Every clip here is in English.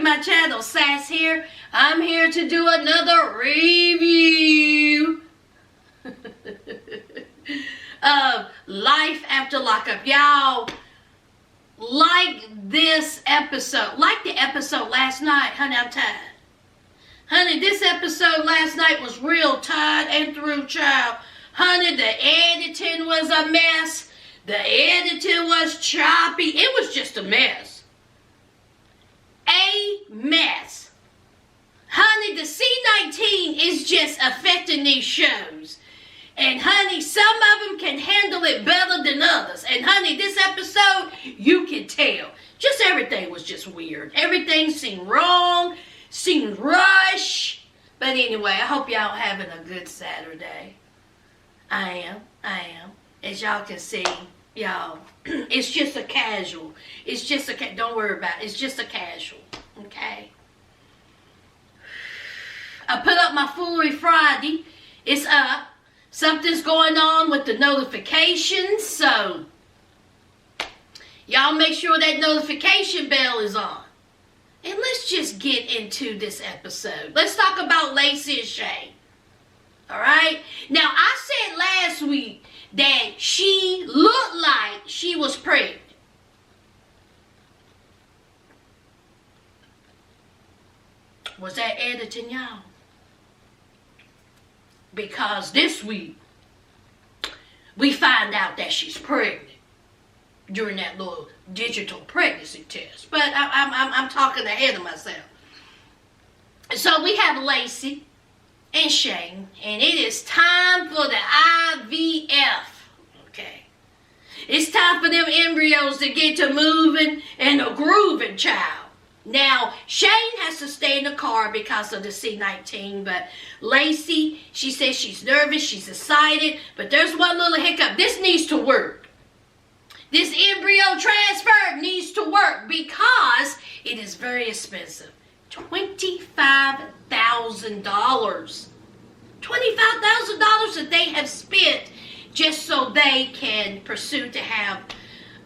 my channel. Sass here. I'm here to do another review of Life After Lockup. Y'all, like this episode, like the episode last night. Honey, I'm tired. Honey, this episode last night was real tired and through, child. Honey, the editing was a mess. The editing was choppy. It was just a mess. A mess. Honey, the C19 is just affecting these shows. And honey, some of them can handle it better than others. And honey, this episode, you can tell. Just everything was just weird. Everything seemed wrong, seemed rushed. But anyway, I hope y'all having a good Saturday. I am. As y'all can see, y'all, it's just a casual. It's just a, don't worry about it. It's just a casual, okay? I put up my Foolery Friday. It's up. Something's going on with the notifications, so y'all make sure that notification bell is on. And let's just get into this episode. Let's talk about Lacey and Shane. Alright? Now, I said last week that she looked like she was pregnant. Was that editing, y'all? Because this week, we find out that she's pregnant during that little digital pregnancy test. But I'm talking ahead of myself. So we have Lacey and Shane, and it is time for the IVF. Okay. It's time for them embryos to get to moving and a grooving, child. Now, Shane has to stay in the car because of the C19, but Lacey, she says she's nervous, she's excited, but there's one little hiccup. This needs to work. This embryo transfer needs to work because it is very expensive. $25,000. $25,000 that they have spent just so they can pursue to have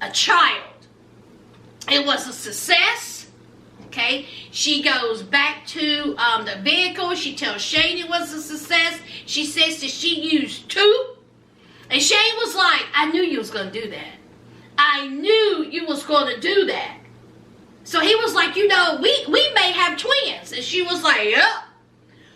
a child. It was a success. Okay, she goes back to the vehicle. She tells Shane it was a success. She says that she used 2. And Shane was like, I knew you was going to do that. I knew you was going to do that. So he was like, you know, we may have twins. And she was like, yep,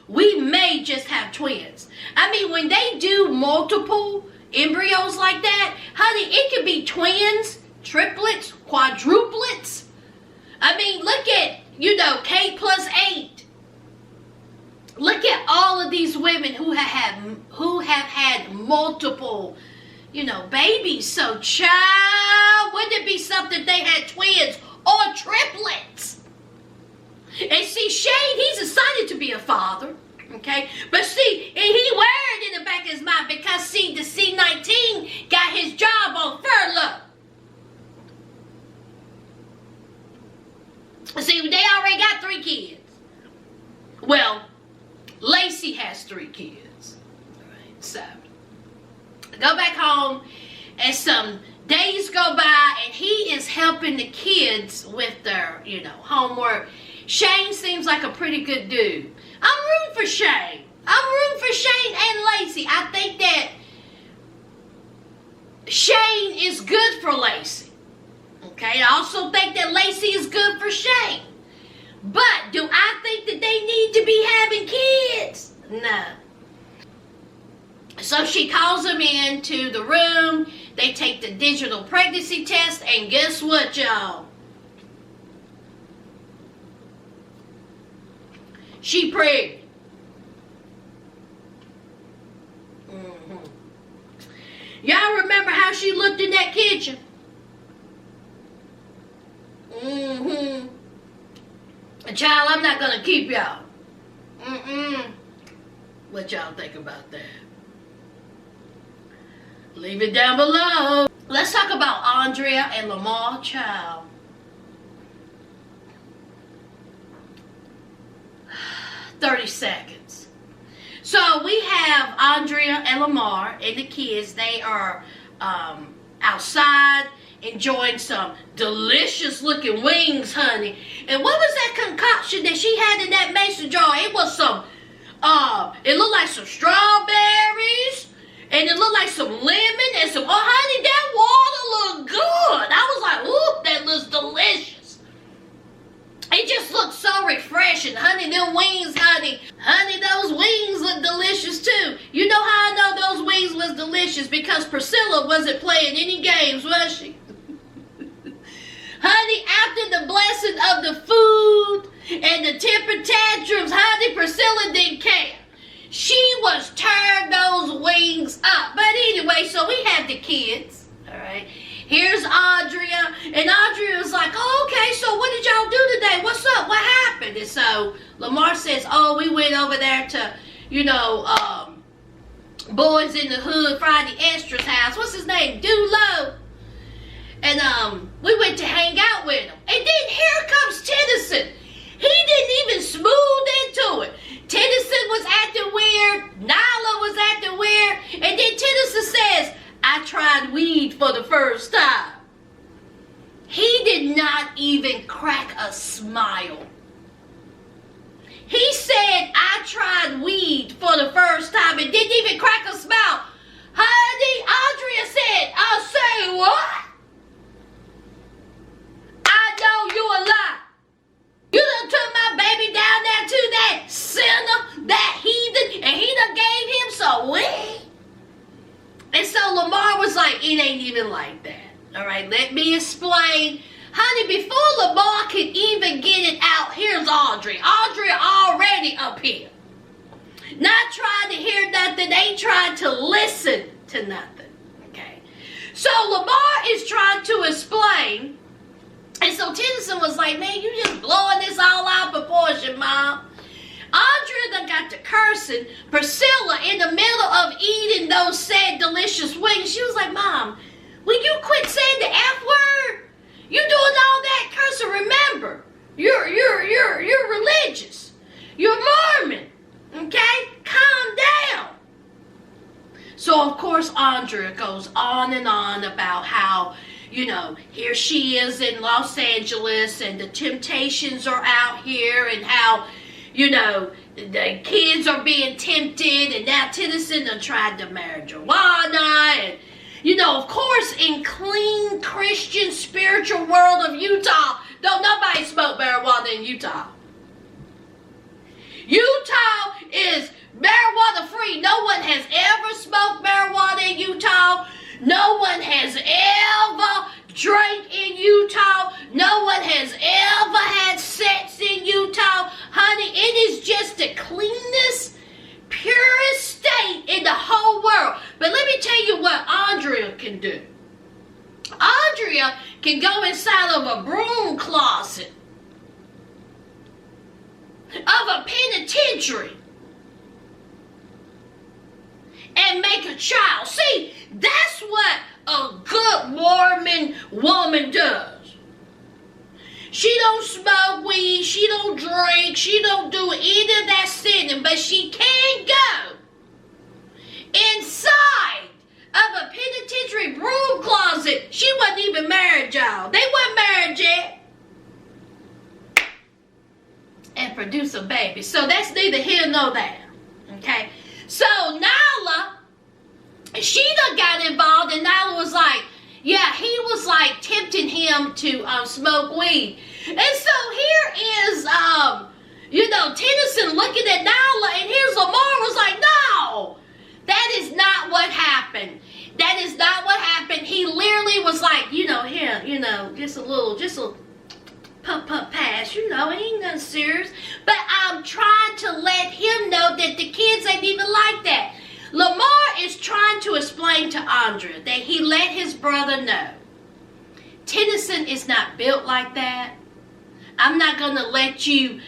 we may just have twins. I mean, when they do multiple embryos like that, honey, it could be twins, triplets, quadruplets. I mean, look at, you know, K plus 8. Look at all of these women who have had multiple, you know, babies. So, child, wouldn't it be something they had twins or triplets? And see, Shane, he's excited to be a father, okay? But see, and he worried in the back of his mind because, see, the C19 got his job on furlough. See, they already got 3 kids. Well, Lacey has 3 kids. All right, so go back home, and some days go by, and he is helping the kids with their, you know, homework. Shane seems like a pretty good dude. I'm rooting for Shane. I'm rooting for Shane and Lacey. I think that Shane is good for Lacey. Okay, I also think that Lacey is good for Shane. But do I think that they need to be having kids? No. So she calls them into the room. They take the digital pregnancy test. And guess what, y'all? She pregnant. Y'all remember how she looked in that kitchen? Child, I'm not going to keep y'all. What y'all think about that? Leave it down below. Let's talk about Andrea and Lamar, child. 30 seconds. So we have Andrea and Lamar and the kids. They are outside, enjoying some delicious looking wings, honey. And what was that concoction that she had in that mason jar? It was some, it looked like some strawberries, and it looked like some lemon, and some, oh honey, that water looked good. I was like, ooh, that looks delicious. It just looked so refreshing, honey. Them wings, honey, those wings look delicious too. You know how I know those wings was delicious? Because Priscilla wasn't playing any games, was she? Honey, after the blessing of the food and the temper tantrums, honey, Priscilla didn't care. She was tearing those wings up. But anyway, so we had the kids, all right. Here's Andrea, and Andrea was like, oh, okay, so what did y'all do today? What's up? What happened? And so Lamar says, oh, we went over there to, Boys in the Hood, Friday Extra's house. What's his name? Dulo. And we went to hang out with him. And then here comes Tennyson. He didn't even smooth into it. Tennyson was acting weird. Nyla was acting weird. And then Tennyson says, I tried weed for the first time. He did not even crack a smile. He said, I tried weed for the first time and didn't even crack a smile. Honey, Andrea said, I'll say what? I know you a lie. You done took my baby down there to that sinner, that heathen, and he done gave him some weed. And so Lamar was like, it ain't even like that. All right, let me explain. Honey, before Lamar could even get it out, here's Audrey. Audrey already up here. Not trying to hear nothing, ain't trying to listen to nothing. Okay. So Lamar is trying to explain. And so Tennyson was like, man, you just blowing this all out of proportion, Mom. Andrea done got to cursing. Priscilla, in the middle of eating those sad, delicious wings, she was like, Mom, will you quit saying the F word? You doing all that cursing. Remember, you're religious. You're Mormon. Okay? Calm down. So, of course, Andrea goes on and on about how, here she is in Los Angeles and the temptations are out here and how, the kids are being tempted, and now Tennyson done tried to marijuana, and, of course, in clean Christian spiritual world of Utah, don't nobody smoke marijuana in Utah. Utah is marijuana free. No one has ever smoked marijuana in Utah. No one has ever drank in Utah. No one has ever had sex in Utah. Honey, it is just the cleanest, purest state in the whole world. But let me tell you what Andrea can do. Andrea can go inside of a broom closet of a penitentiary and make a child. See, that's what a good Mormon woman does. She don't smoke weed, she don't drink, she don't do any of that sinning, but she can go inside of a penitentiary broom closet. She wasn't even married, y'all. They wasn't married yet. And produce a baby. So that's neither here nor there. Okay? So Nyla, she done got involved, and Nyla was like, yeah, he was like tempting him to smoke weed. And so here is, Tennyson looking at Nyla, and here's Lamar was like, no, that is not what happened. That is not what happened. He literally was like, just a pump pass, it ain't nothing serious. But I'm trying to let him know that the kids ain't even like that. Lamar is trying to explain to Andrea that he let his brother know Tennyson is not built like that. I'm not going to let you,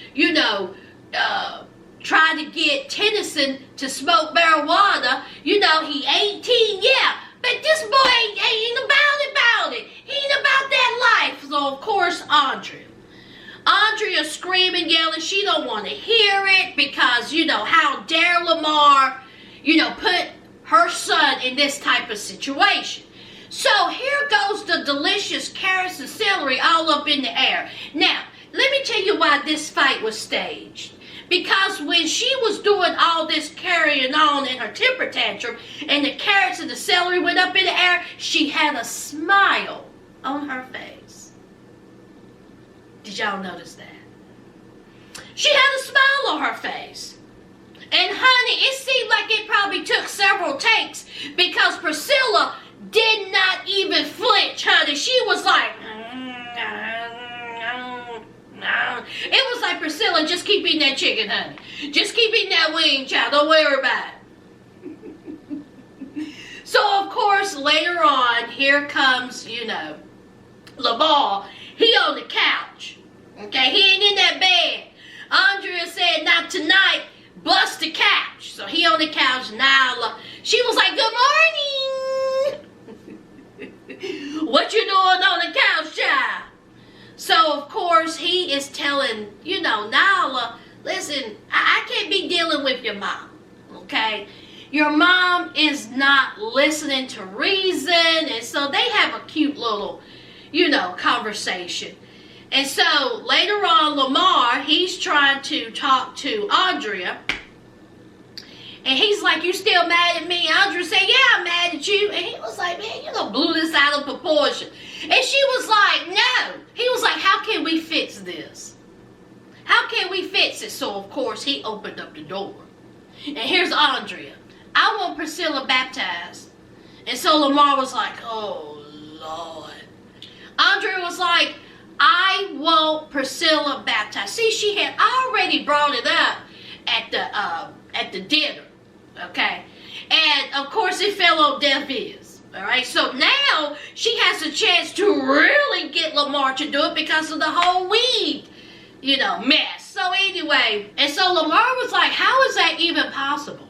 try to get Tennyson to smoke marijuana. He 18, yeah. But this boy ain't about it. He ain't about that life. So, of course, Andrea screaming, yelling. She don't want to hear it because, how dare Lamar, put her son in this type of situation. So here goes the delicious carrots and celery all up in the air. Now, let me tell you why this fight was staged. Because when she was doing all this carrying on in her temper tantrum, and the carrots and the celery went up in the air, she had a smile on her face. Did y'all notice that? She had a smile on her face. And honey, it seemed like it probably took several takes, because Priscilla did not even flinch, honey. She was like, it was like, Priscilla, just keep eating that chicken, honey. Just keep eating that wing, child. Don't worry about it. So, of course, later on, here comes, Lamar. He on the couch. Okay, he ain't in that bed. Andrea said, not tonight, bust the couch. So, he on the couch. Nyla, she was like, good morning. What you doing on the couch, child? So, of course, he is telling, Nyla, listen, I can't be dealing with your mom, okay? Your mom is not listening to reason, and so they have a cute little, conversation. And so, later on, Lamar, he's trying to talk to Andrea, and he's like, you still mad at me? Andrea said, yeah, I'm mad at you. And he was like, man, you blew this out of proportion. And she was like, no. He was like, how can we fix this? How can we fix it? So, of course, he opened up the door. And here's Andrea. I want Priscilla baptized. And so Lamar was like, oh, Lord. Andrea was like, I want Priscilla baptized. See, she had already brought it up at the dinner. Okay? And, of course, it fell on deaf ears. All right? So now she has a chance to really get Lamar to do it because of the whole weed, mess. So anyway, and so Lamar was like, how is that even possible?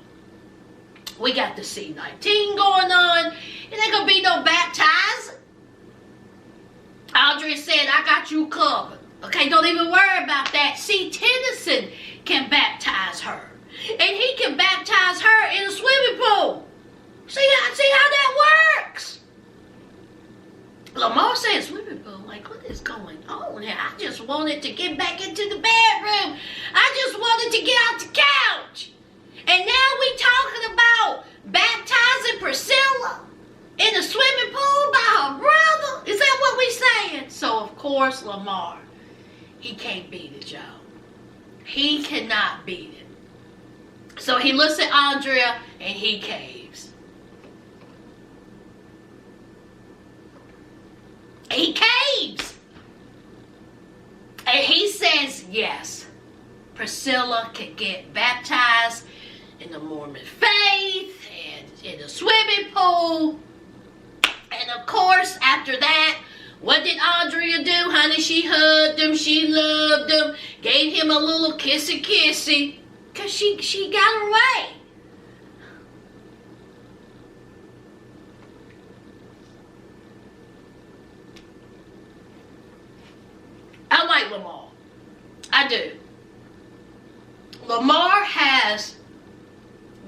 We got the C-19 going on. It ain't going to be no baptizing. Andrea said, I got you covered. Okay, don't even worry about that. See, Tennyson can baptize her. And he can baptize her in a swimming pool. See how that works? Lamar said swimming pool. Like, what is going on here? I just wanted to get back into the bedroom. I just wanted to get out the couch. And now we talking about baptizing Priscilla in a swimming pool by her brother? Is that what we saying? So, of course, Lamar, he can't beat it, y'all. He cannot beat it. So he looks at Andrea and he caves. He caves. And he says, yes, Priscilla can get baptized in the Mormon faith and in the swimming pool. And of course, after that, what did Andrea do, honey? She hugged him, she loved him, gave him a little kissy. Because she got her way. I like Lamar. I do. Lamar has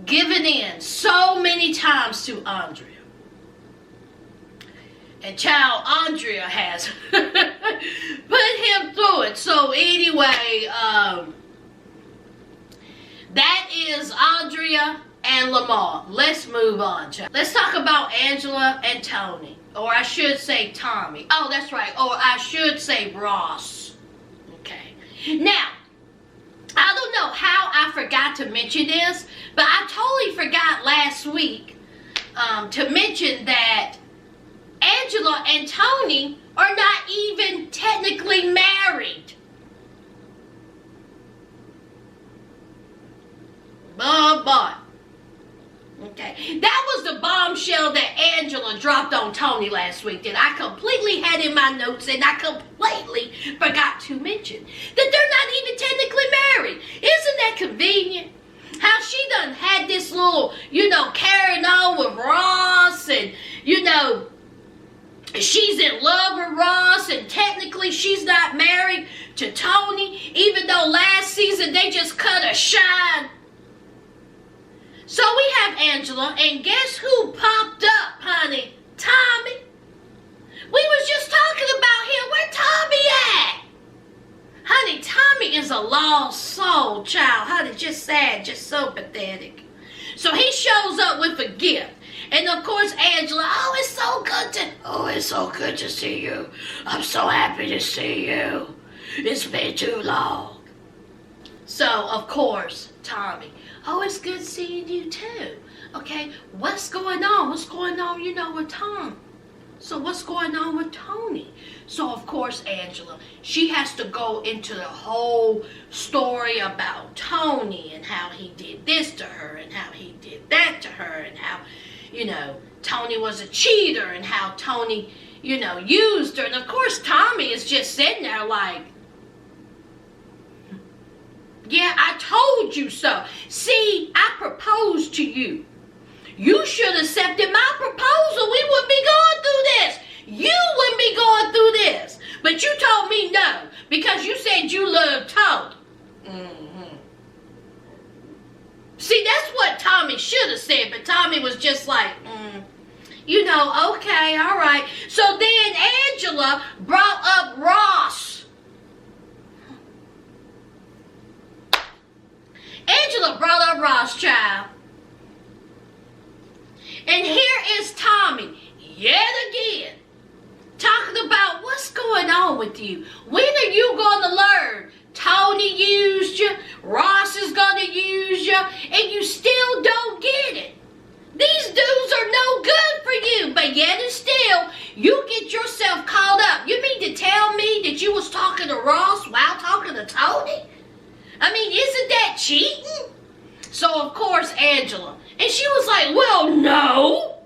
given in so many times to Andrea. And child, Andrea has put him through it. So anyway, that is Andrea and Lamar. Let's move on, child. Let's talk about Angela and Tony. Or I should say Tommy. Oh, that's right. Or I should say Ross. Okay. Now, I don't know how I forgot to mention this, but I totally forgot last week to mention that Angela and Tony are not even technically married. But okay, that was the bombshell that Angela dropped on Tony last week that I completely had in my notes and I completely forgot to mention. That they're not even technically married. Isn't that convenient? How she done had this little, carrying on with Ross and, she's in love with Ross and technically she's not married to Tony, even though last season they just cut a shine. So we have Angela, and guess who popped up, honey? Tommy. a lost soul, child. Honey, just sad, just so pathetic. So he shows up with a gift. And of course, Angela, it's so good to see you. I'm so happy to see you. It's been too long. So, of course, Tommy, it's good seeing you too. Okay, what's going on? What's going on, with Tom? So what's going on with Tony? So, of course, Angela, she has to go into the whole story about Tony and how he did this to her and how he did that to her and how, Tony was a cheater and how Tony, used her. And, of course, Tommy is just sitting there like, yeah, I told you so. See, I proposed to you. You should have accepted my proposal. We wouldn't be going through this. You wouldn't be going through this. But you told me no because you said you loved Tony. Mm-hmm. See, that's what Tommy should have said, but Tommy was just like, okay, all right. So then Angela brought up Ross. Angela brought up Ross, child. And here is Tommy, yet again, talking about what's going on with you. When are you going to learn? Tony used you, Ross is going to use you, and you still don't get it. These dudes are no good for you, but yet and still, you get yourself caught up. You mean to tell me that you was talking to Ross while talking to Tony? I mean, isn't that cheating? So, of course, Angela. And she was like, well, no.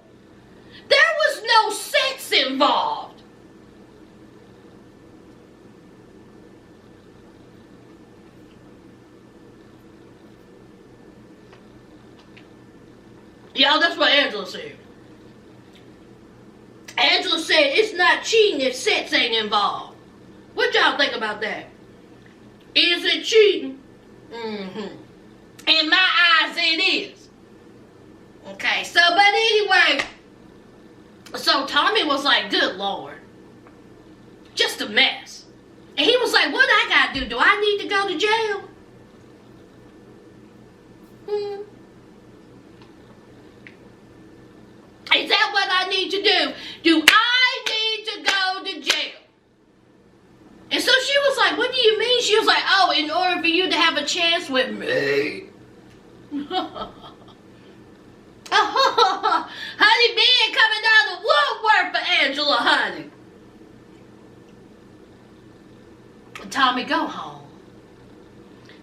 There was no sex involved. Y'all, that's what Angela said. Angela said it's not cheating if sex ain't involved. What y'all think about that? Is it cheating? Mm-hmm. In my eyes, it is. Okay, so, but anyway, so Tommy was like, good Lord, just a mess. And he was like, what I gotta do? Do I need to go to jail? Is that what I need to do? Do I need to go to jail? And so she was like, what do you mean? She was like, in order for you to have a chance with me. Honey, man coming down the woodwork for Angela, honey. Tommy, go home.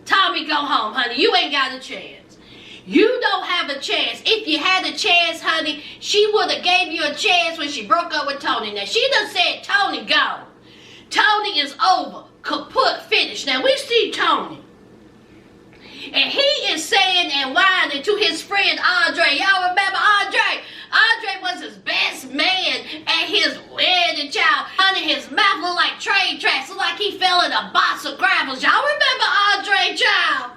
Tommy, go home, honey. You ain't got a chance. You don't have a chance. If you had a chance, honey, she would have gave you a chance when she broke up with Tony. Now, she done said, Tony, go. Tony is over. Kaput, finished. Now, we see Tony. And he is saying and whining to his friend Andre. Y'all remember Andre? Andre was his best man at his wedding, child. Honey, his mouth looked like train tracks. Looked like he fell in a box of gravels. Y'all remember Andre, child?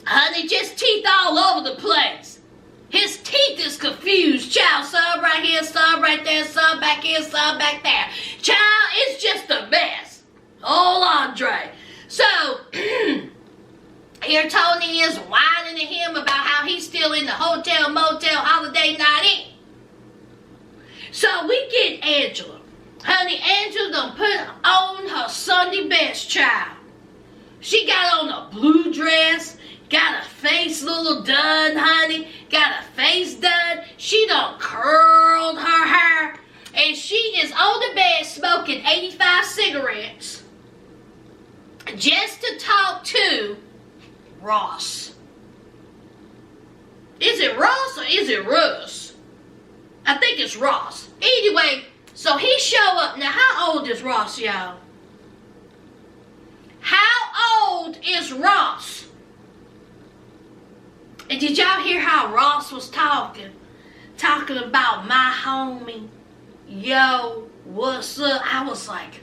Honey, just teeth all over the place. His teeth is confused, child. Some right here, some right there, some back here, some back there. Child, it's just a mess. Old Andre. So, here Tony is whining to him about how he's still in the hotel, motel, holiday night in. So, we get Angela. Honey, Angela done put on her Sunday best, child. She got on a blue dress. Got a face little done, honey. Got a face done. She done curled her hair. And she is on the bed smoking 85 cigarettes. Just to talk to Ross. Is it Ross or is it Russ? I think it's Ross. Anyway, so he show up. Now, how old is Ross, y'all? How old is Ross? And did y'all hear how Ross was talking? Talking about my homie. Yo, what's up? I was like,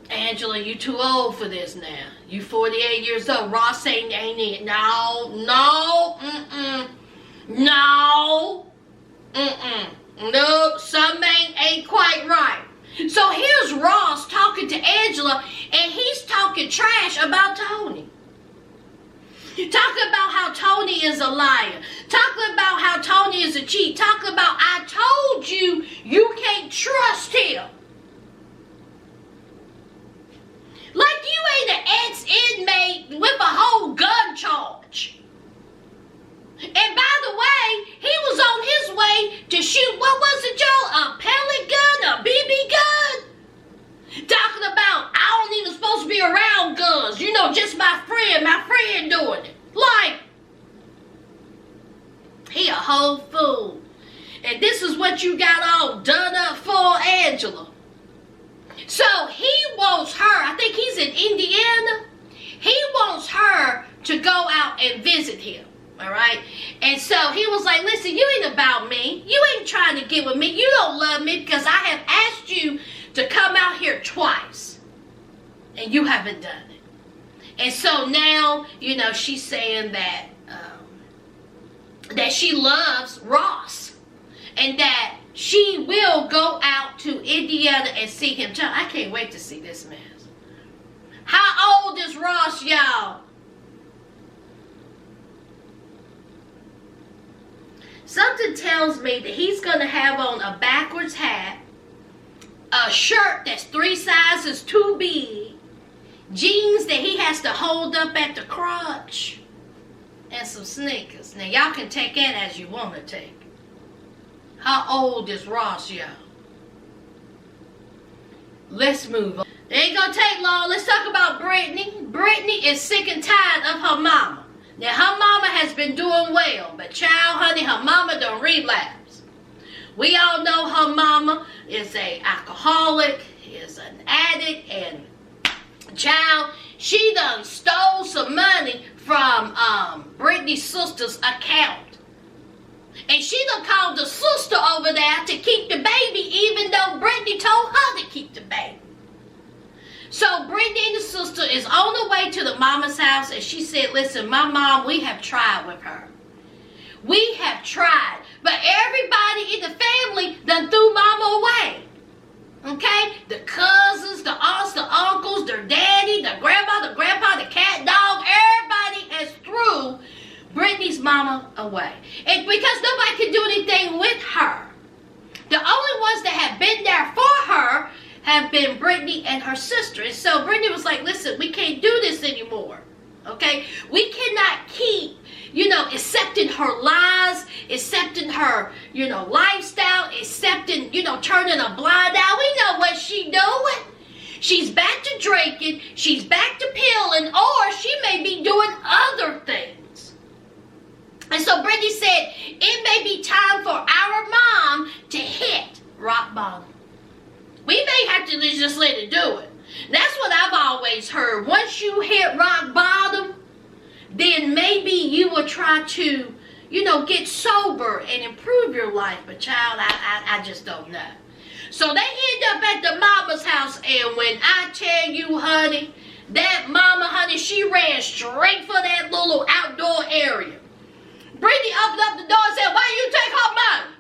Angela, you too old for this now. You 48 years old. Ross ain't it. No. Nope, something ain't quite right. So here's Ross talking to Angela, and he's talking trash about Tony. Talking about how Tony is a liar. Talking about how Tony is a cheat. Talking about, I told you, you can't trust him. Like you ain't an ex-inmate with a whole gun charge. And by the way, he was on his way to shoot, what was it, Joe? A pellet gun? A BB gun? Talking about, I don't even supposed to be around guns. You know, just my friend doing it. Like, he a whole fool. And this is what you got all done up for, Angela. So he wants her, I think he's in Indiana. He wants her to go out and visit him. All right. And so he was like, listen, you ain't about me. You ain't trying to get with me. You don't love me because I have asked you to come out here twice. And you haven't done it. And so now, you know, she's saying that that she loves Ross. And that she will go out to Indiana and see him. I can't wait to see this mess. How old is Ross, y'all? Something tells me that he's going to have on a backwards hat, a shirt that's 3 sizes too big, jeans that he has to hold up at the crotch, and some sneakers. Now, y'all can take that as you want to take. How old is Ross, y'all? Let's move on. It ain't going to take long. Let's talk about Brittany. Brittany is sick and tired of her mama. Now, her mama has been doing well, but child, honey, her mama done relapse. We all know her mama is an alcoholic, is an addict, and child, she done stole some money from Brittany's sister's account. And she done called the sister over there to keep the baby, even though Brittany told her to keep the baby. So Brittany and the sister is on the way to the mama's house, and she said, listen, my mom, we have tried with her. We have tried. But everybody in the family done threw mama away. Okay? The cousins, the aunts, the uncles, their daddy, the grandma, the grandpa, the cat, dog, everybody has threw Brittany's mama away. And because nobody can do anything with her. The only ones that have been there for her have been Brittany and her sister. And so Brittany was like, listen, we can't do this anymore. Okay? We cannot keep, accepting her lies, accepting her, lifestyle, accepting, turning a blind eye. We know what she doing. She's back to drinking, she's back to pilling, or she may be doing other things. And so Brittany said, it may be time for our mom to hit rock bottom. We may have to just let it do it. That's what I've always heard. Once you hit rock bottom, then maybe you will try to, get sober and improve your life. But child, I just don't know. So they end up at the mama's house, and when I tell you, honey, that mama, honey, she ran straight for that little outdoor area. Brittany opened up the door and said, why you take her money?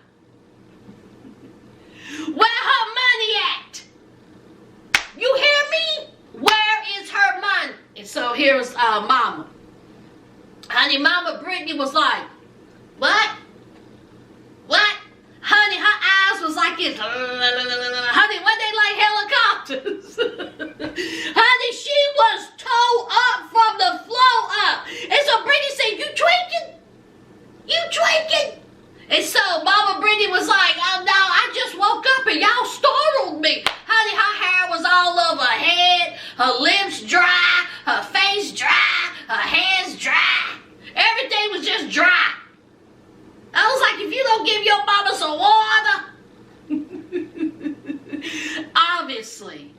Where her money at? You hear me? Where is her money? And so here's mama. Honey, mama Brittany was like, what? What? Honey, her eyes was like this. Honey, what they like helicopters? Honey, she was toe up from the floor up. And so Brittany said, you drinking? You drinking? And so Mama Brittany was like, oh no, I just woke up and y'all startled me. Honey, her hair was all over her head, her lips dry, her face dry, her hands dry. Everything was just dry. I was like, if you don't give your mama some water. Obviously,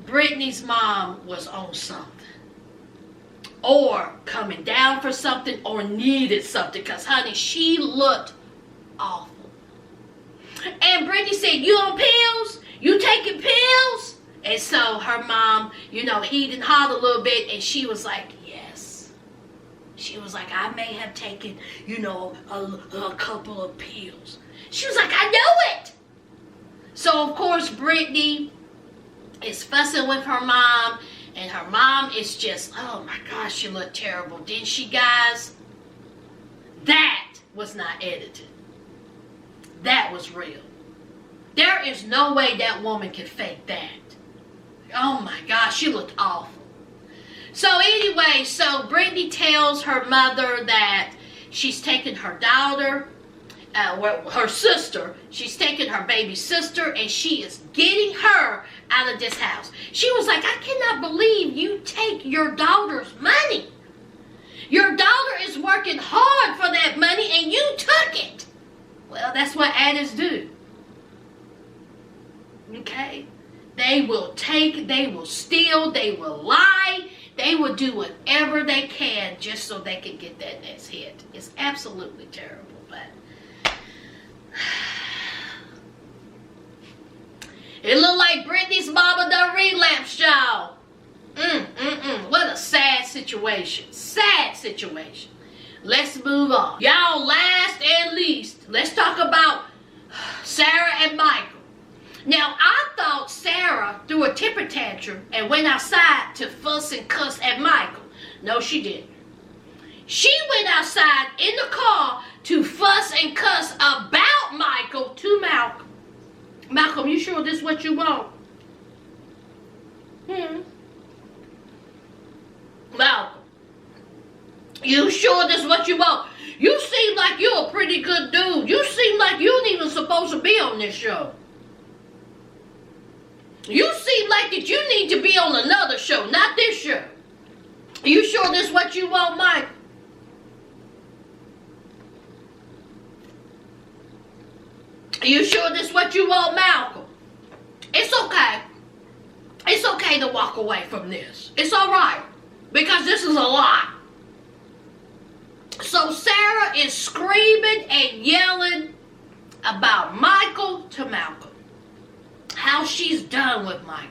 Brittany's mom was on something. Or coming down for something, or needed something. Because, honey, she looked awful. And Brittany said, you on pills? You taking pills? And so her mom, he didn't holler a little bit, and she was like, yes. She was like, I may have taken, a couple of pills. She was like, I know it. So, of course, Brittany is fussing with her mom. And her mom is just, oh my gosh, she looked terrible. Didn't she, guys? That was not edited. That was real. There is no way that woman could fake that. Oh my gosh, she looked awful. So anyway, so Brittany tells her mother that she's taken her daughter, her sister, she's taken her baby sister, and she is getting her out of this house. She was like, I cannot believe you take your daughter's money. Your daughter is working hard for that money and you took it. Well, that's what addicts do. Okay? They will take, they will steal, they will lie, they will do whatever they can just so they can get that next hit. It's absolutely terrible, but it looked like Brittany's mama done relapsed, y'all. What a sad situation. Sad situation. Let's move on. Y'all, last and least, let's talk about Sarah and Michael. Now, I thought Sarah threw a temper tantrum and went outside to fuss and cuss at Michael. No, she didn't. She went outside in the car to fuss and cuss about Michael to Malcolm. Malcolm, you sure this is what you want? Malcolm, you sure this is what you want? You seem like you're a pretty good dude. You seem like you ain't even supposed to be on this show. You seem like that you need to be on another show, not this show. You sure this is what you want, Mike? You sure this is what you want, Malcolm? It's okay. It's okay to walk away from this. It's all right. Because this is a lot. So Sarah is screaming and yelling about Michael to Malcolm. How she's done with Michael.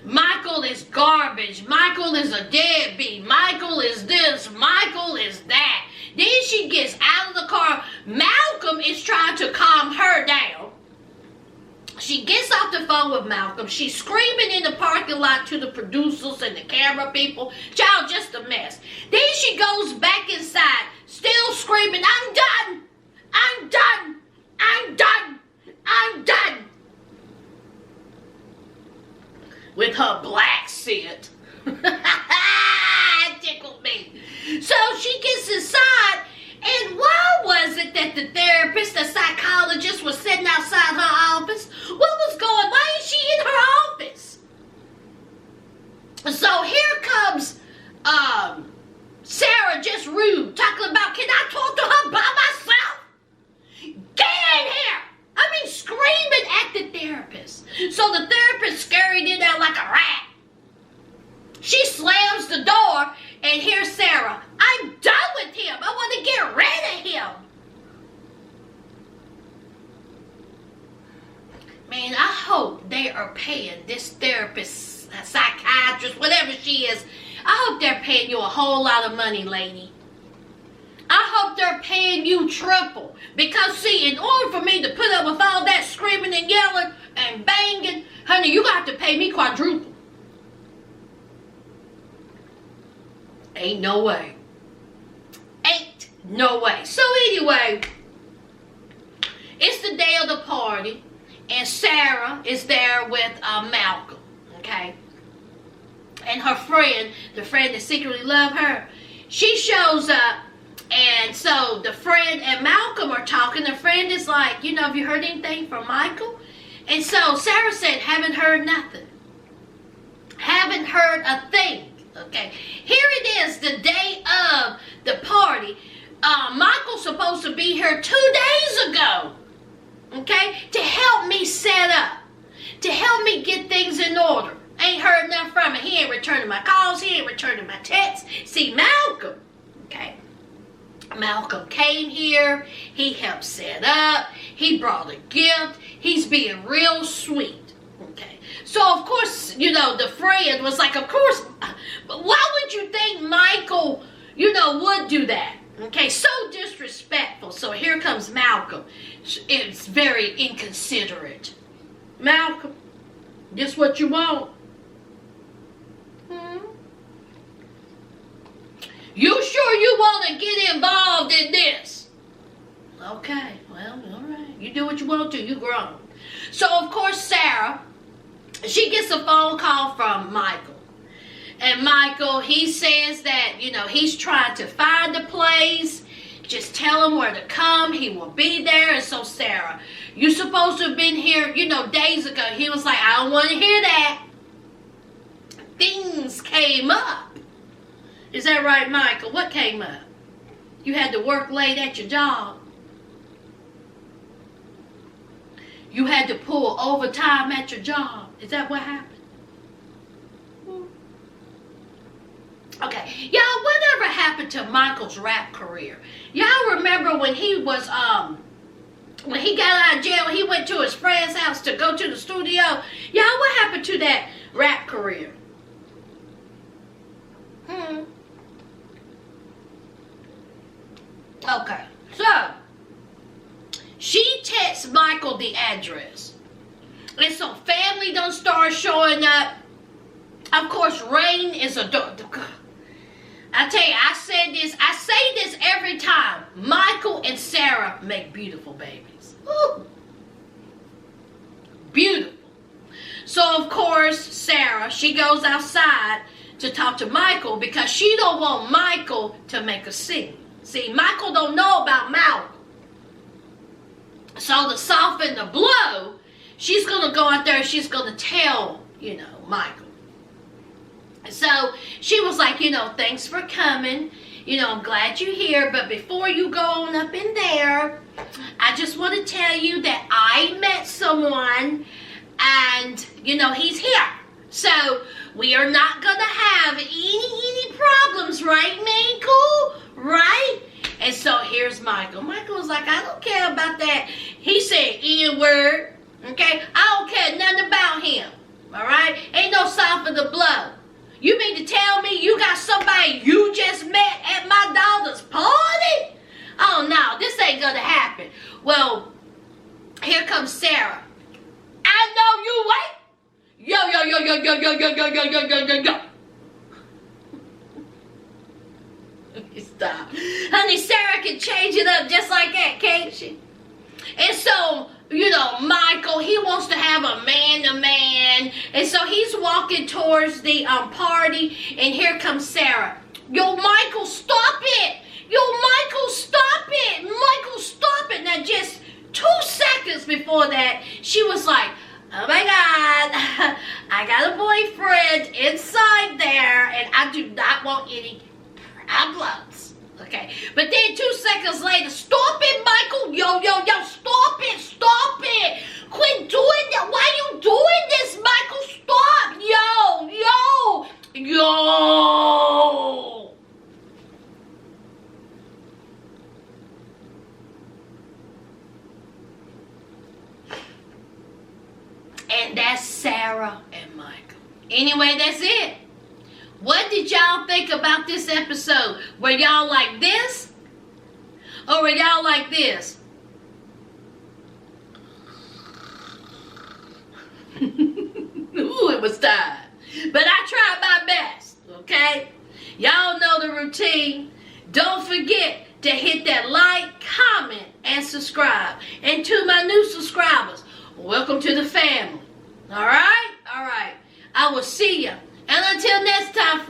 Michael is garbage. Michael is a deadbeat. Michael is this. Michael is that. Then she gets out of the car. Malcolm is trying to calm her down. She gets off the phone with Malcolm. She's screaming in the parking lot to the producers and the camera people. Child, just a mess. Then she goes back inside, still screaming, I'm done. I'm done. I'm done. I'm done. With her black scent. It tickled me. So she gets inside, and why was it that the therapist, the psychologist, was sitting outside her office? What was going on? Why is she in her office? So here comes Sarah, just rude, talking about, can I talk to her by myself? Get in here! I mean, screaming at the therapist. So the therapist scurried in there like a rat. She slams the door, and here's Sarah. I'm done with him. I want to get rid of him. Man, I hope they are paying this therapist, psychiatrist, whatever she is. I hope they're paying you a whole lot of money, lady. I hope they're paying you triple. Because, see, in order for me to put up with all that screaming and yelling and banging, honey, you got to pay me quadruple. Ain't no way. Ain't no way. So anyway, it's the day of the party, and Sarah is there with Malcolm, okay? And her friend, the friend that secretly loved her, she shows up. And so the friend and Malcolm are talking. The friend is like, you know, have you heard anything from Michael? And so Sarah said, haven't heard nothing. Haven't heard a thing. Okay. Here it is, the day of the party. Michael's supposed to be here 2 days ago. Okay. To help me set up. To help me get things in order. Ain't heard nothing from him. He ain't returning my calls. He ain't returning my texts. See, Malcolm. Okay. Malcolm came here, he helped set up, he brought a gift, he's being real sweet, okay? So, of course, you know, the friend was like, of course, but why would you think Michael, you know, would do that? Okay, so disrespectful. So here comes Malcolm. It's very inconsiderate. Malcolm, this what you want? You sure you want to get involved in this? Okay, well, all right. You do what you want to. You grown. So, of course, Sarah, she gets a phone call from Michael. And Michael, he says that, he's trying to find the place. Just tell him where to come. He will be there. And so, Sarah, you're supposed to have been here, days ago. He was like, I don't want to hear that. Things came up. Is that right, Michael? What came up? You had to work late at your job. You had to pull overtime at your job. Is that what happened? Okay. Y'all, whatever happened to Michael's rap career? Y'all remember when he was, when he got out of jail, he went to his friend's house to go to the studio? Y'all, what happened to that rap career? Okay, so she texts Michael the address. And so family don't start showing up. Of course, Rain is a I tell you, I say this every time. Michael and Sarah make beautiful babies. Ooh. Beautiful. So of course, Sarah, she goes outside to talk to Michael because she don't want Michael to make a scene. See, Michael don't know about Malcolm. So to soften the blow, she's going to go out there and she's going to tell, Michael. So she was like, thanks for coming. I'm glad you're here. But before you go on up in there, I just want to tell you that I met someone and, he's here. So we are not going to have any problems, right, Michael? Right? And so here's Michael. Michael was like, I don't care about that. He said N-word. Okay? I don't care nothing about him. All right? Ain't no soften the blow. You mean to tell me you got somebody you just met at my daughter's party? Oh, no. This ain't going to happen. Well, here comes Sarah. I know you wait. Yo. Stop. Honey, Sarah can change it up just like that, can't she? And so, Michael, he wants to have a man-to-man. And so he's walking towards the party. And here comes Sarah. Yo, Michael, stop it. Yo, Michael, stop it. Michael, stop it. Now, just 2 seconds before that, she was like, oh my God, I got a boyfriend inside there, and I do not want any problems. Okay, but then 2 seconds later, stop it, Michael. Yo, stop it. Quit doing that. Why you doing this, Michael? Stop. Yo. And that's Sarah and Michael. Anyway, that's it. What did y'all think about this episode? Were y'all like this? Or were y'all like this? Ooh, it was time. But I tried my best, okay? Y'all know the routine. Don't forget to hit that like, comment, and subscribe. And to my new subscribers, welcome to the family. All right? I will see you. And until next time,